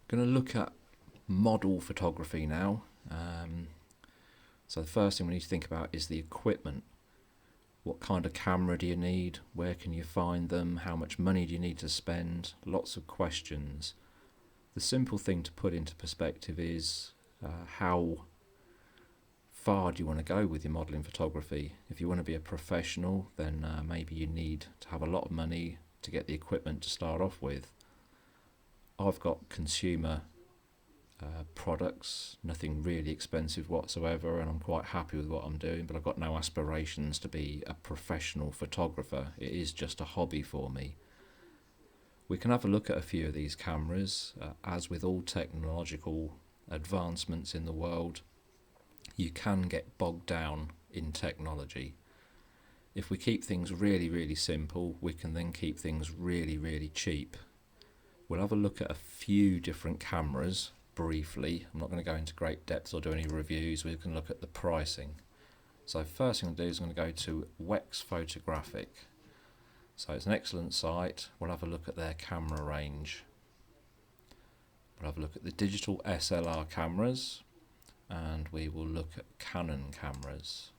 Going to look at model photography now. So the first thing we need to think about is the equipment. What kind of camera do you need? Where can you find them? How much money do you need to spend? Lots of questions. The simple thing to put into perspective is how far do you want to go with your modelling photography? If you want to be a professional, then maybe you need to have a lot of money to get the equipment to start off with. I've got consumer products, nothing really expensive whatsoever, and I'm quite happy with what I'm doing, but I've got no aspirations to be a professional photographer. It is just a hobby for me. We can have a look at a few of these cameras. As with all technological advancements in the world, you can get bogged down in technology. If we keep things really, really simple, we can then keep things really, really cheap. We'll have a look at a few different cameras briefly. I'm not going to go into great depth or do any reviews. We can look at the pricing. So first thing I'm going to do is I'm going to go to Wex Photographic. So it's an excellent site. We'll have a look at their camera range. We'll have a look at the digital SLR cameras, and we will look at Canon cameras.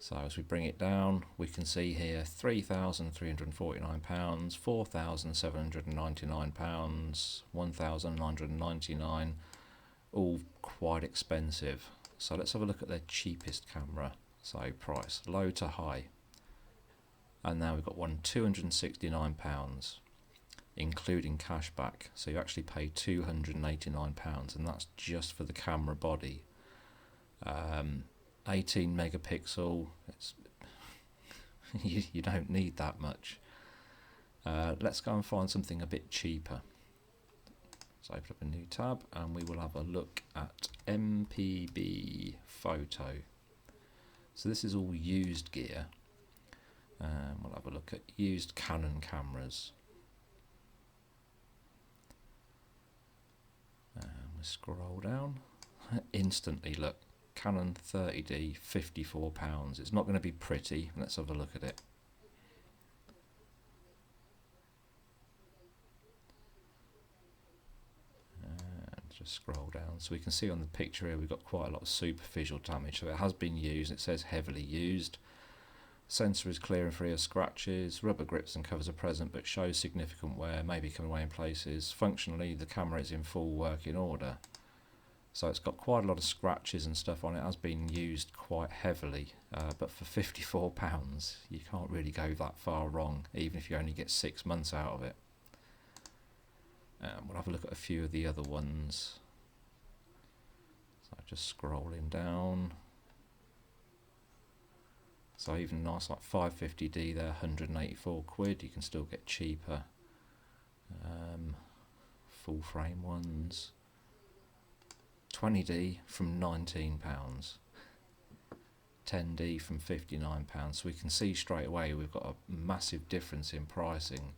So as we bring it down, we can see here £3,349, £4,799, £1,999, all quite expensive. So let's have a look at their cheapest camera. So price, low to high. And now we've got one £269, including cashback. So you actually pay £289, and that's just for the camera body. 18 megapixel, you don't need that much. Let's go and find something a bit cheaper. So open up a new tab and we will have a look at MPB Photo. So this is all used gear. We'll have a look at used Canon cameras. We scroll down. Instantly, look. Canon 30D, £54. It's not going to be pretty. Let's have a look at it. And just scroll down. So we can see on the picture here we've got quite a lot of superficial damage. So it has been used. It says heavily used. Sensor is clear and free of scratches. Rubber grips and covers are present but shows significant wear, maybe coming away in places. Functionally, the camera is in full working order. So it's got quite a lot of scratches and stuff on it. It has been used quite heavily, but for £54 you can't really go that far wrong, even if you only get 6 months out of it. We'll have a look at a few of the other ones. So just scrolling down. So even nice like 550D there, 184 quid. You can still get cheaper. Full frame ones. 20D from £19, 10D from £59. So we can see straight away we've got a massive difference in pricing.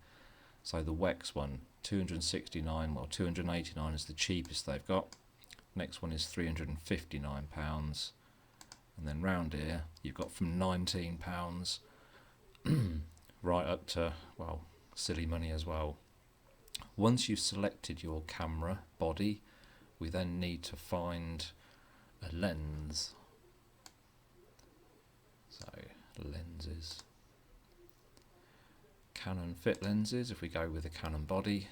So the Wex one, 269, well 289 is the cheapest they've got. Next one is £359, and then round here you've got from £19 right up to, well, silly money as well. Once you've selected your camera body, we then need to find a lens. So lenses, Canon fit lenses. If we go with a Canon body,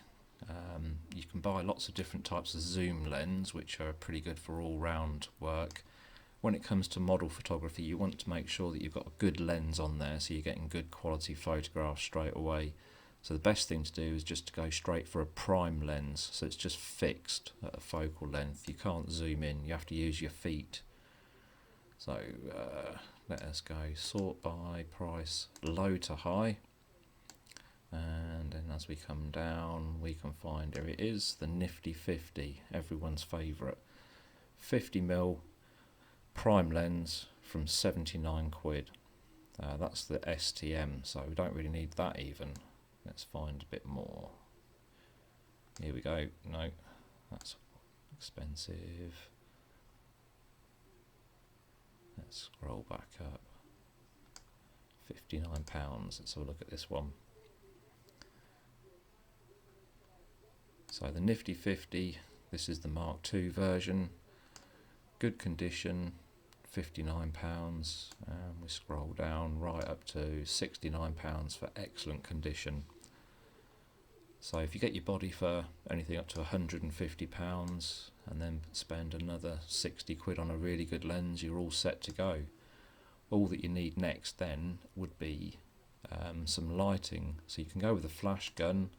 you can buy lots of different types of zoom lens which are pretty good for all round work. When it comes to model photography, you want to make sure that you've got a good lens on there so you're getting good quality photographs straight away. So the best thing to do is just to go straight for a prime lens, so it's just fixed at a focal length. You can't zoom in, you have to use your feet. So let us go sort by price, low to high, and then as we come down we can find, here it is, the nifty 50, everyone's favourite. 50mm prime lens from 79 quid. That's the STM, so we don't really need that even. Let's find a bit more. Here we go. No, that's expensive. Let's scroll back up. £59. Let's have a look at this one. So the Nifty 50, this is the Mark II version, good condition, £59, and we scroll down right up to £69 for excellent condition. So if you get your body for anything up to £150 and then spend another 60 quid on a really good lens, you're all set to go. All that you need next then would be some lighting. So you can go with a flash gun.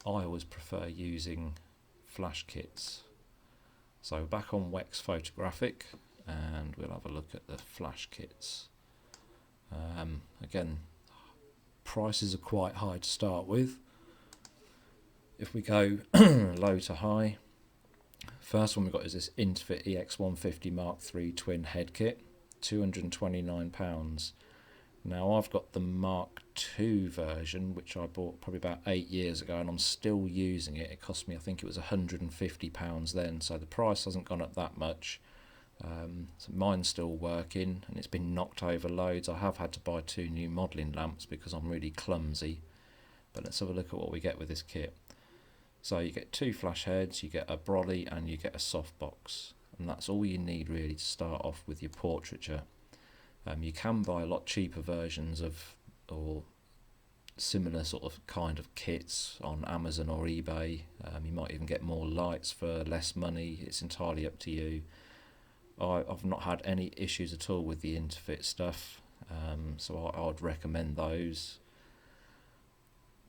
I always prefer using flash kits. So back on Wex Photographic, and we'll have a look at the flash kits. Again, prices are quite high to start with. If we go low to high, first one we've got is this Interfit EX150 Mark III twin head kit, £229. Now I've got the Mark II version, which I bought probably about 8 years ago, and I'm still using it. It cost me, I think it was £150 then, so the price hasn't gone up that much. So mine's still working, and it's been knocked over loads. I have had to buy 2 new modelling lamps because I'm really clumsy. But let's have a look at what we get with this kit. So you get 2 flash heads, you get a brolly, and you get a softbox, and that's all you need really to start off with your portraiture. You can buy a lot cheaper versions of or similar sort of kind of kits on Amazon or eBay. You might even get more lights for less money. It's entirely up to you. I've not had any issues at all with the Interfit stuff, so I would recommend those.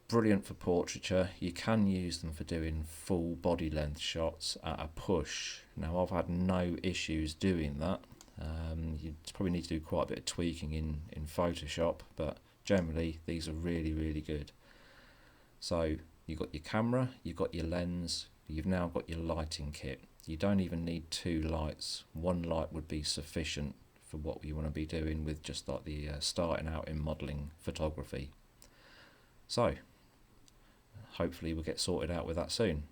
Brilliant for portraiture. You can use them for doing full body length shots at a push. Now I've had no issues doing that. You probably need to do quite a bit of tweaking in Photoshop, but generally these are really, really good. So you've got your camera, you've got your lens, you've now got your lighting kit. You don't even need 2 lights. 1 light would be sufficient for what you want to be doing with just like the starting out in modelling photography. So hopefully we'll get sorted out with that soon.